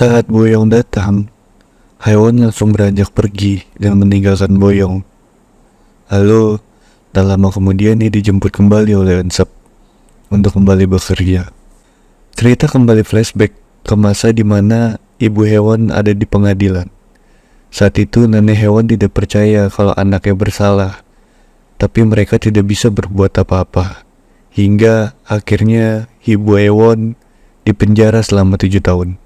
Saat Boyong datang, Haiwan langsung beranjak pergi dan meninggalkan Boyong. Lalu, tak lama kemudian ia dijemput kembali oleh Ensep untuk kembali bekerja. Cerita kembali flashback ke masa di mana ibu hewan ada di pengadilan. Saat itu nenek hewan tidak percaya kalau anaknya bersalah, tapi mereka tidak bisa berbuat apa-apa. Hingga akhirnya ibu hewan dipenjara selama 7 tahun.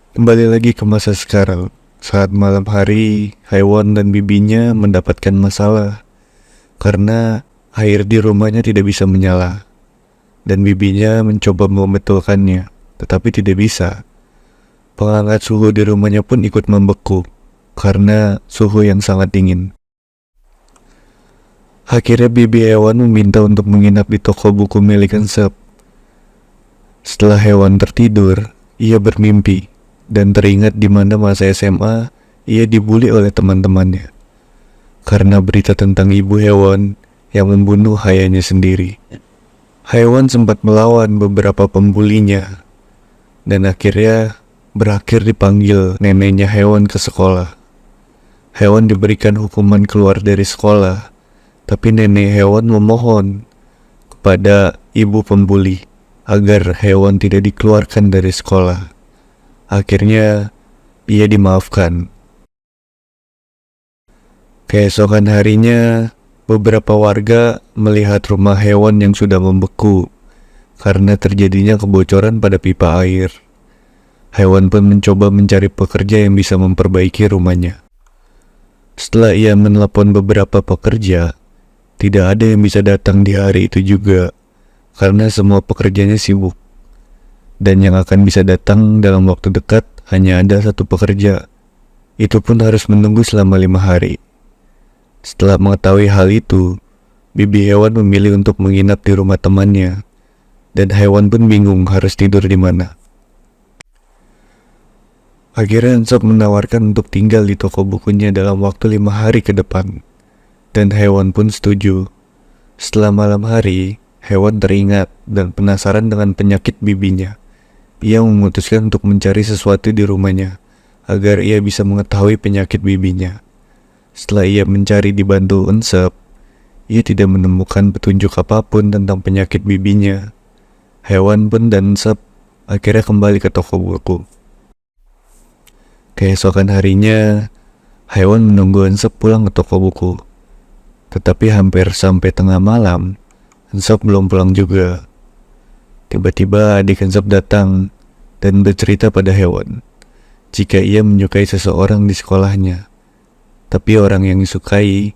Kembali lagi ke masa sekarang. Saat malam hari, Haiwan dan bibinya mendapatkan masalah karena air di rumahnya tidak bisa menyala. Dan bibinya mencoba membetulkannya, tetapi tidak bisa. Penghangat suhu di rumahnya pun ikut membeku karena suhu yang sangat dingin. Akhirnya bibi hewan meminta untuk menginap di toko buku milik Ensep. Setelah hewan tertidur, ia bermimpi dan teringat di mana masa SMA ia dibully oleh teman-temannya karena berita tentang ibu hewan yang membunuh ayahnya sendiri. Hewan sempat melawan beberapa pembulinya dan akhirnya berakhir dipanggil neneknya hewan ke sekolah. Hewan diberikan hukuman keluar dari sekolah, tapi nenek hewan memohon kepada ibu pembuli agar hewan tidak dikeluarkan dari sekolah. Akhirnya ia dimaafkan. Keesokan harinya, beberapa warga melihat rumah hewan yang sudah membeku karena terjadinya kebocoran pada pipa air. Hewan pun mencoba mencari pekerja yang bisa memperbaiki rumahnya. Setelah ia menelepon beberapa pekerja, tidak ada yang bisa datang di hari itu juga karena semua pekerjanya sibuk. Dan yang akan bisa datang dalam waktu dekat hanya ada satu pekerja. Itu pun harus menunggu selama 5 hari. Setelah mengetahui hal itu, bibi hewan memilih untuk menginap di rumah temannya. Dan hewan pun bingung harus tidur di mana. Akhirnya Ensep menawarkan untuk tinggal di toko bukunya dalam waktu 5 hari ke depan. Dan hewan pun setuju. Setelah malam hari, hewan teringat dan penasaran dengan penyakit bibinya. Ia memutuskan untuk mencari sesuatu di rumahnya agar ia bisa mengetahui penyakit bibinya. Setelah ia mencari dibantu Ensep, ia tidak menemukan petunjuk apapun tentang penyakit bibinya. Hewan pun dan Ensep akhirnya kembali ke toko buku. Keesokan harinya, hewan menunggu Ensep pulang ke toko buku. Tetapi hampir sampai tengah malam, Ensep belum pulang juga. Tiba-tiba adik Ensep datang dan bercerita pada hewan jika ia menyukai seseorang di sekolahnya, tapi orang yang disukai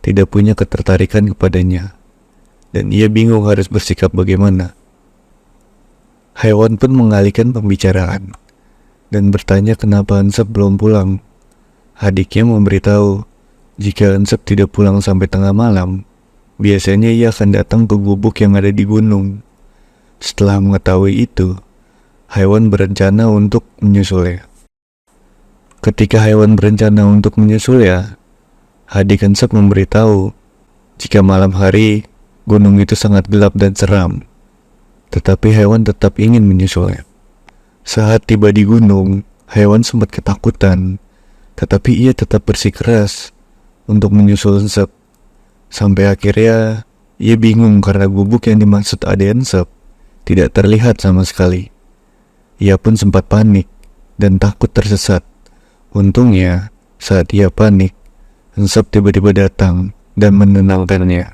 tidak punya ketertarikan kepadanya, dan ia bingung harus bersikap bagaimana. Hewan pun mengalihkan pembicaraan dan bertanya kenapa Ensep belum pulang. Adiknya memberitahu jika Ensep tidak pulang sampai tengah malam, biasanya ia akan datang ke gubuk yang ada di gunung. Setelah mengetahui itu, hewan berencana untuk menyusulnya. Ketika hewan berencana untuk menyusulnya, adik Ensep memberitahu jika malam hari gunung itu sangat gelap dan seram. Tetapi hewan tetap ingin menyusulnya. Saat tiba di gunung, hewan sempat ketakutan, tetapi ia tetap bersikeras untuk menyusul Ensep. Sampai akhirnya ia bingung karena gubuk yang dimaksud adik Ensep tidak terlihat sama sekali. Ia pun sempat panik dan takut tersesat. Untungnya, saat ia panik, Ensep tiba-tiba datang dan menenangkannya.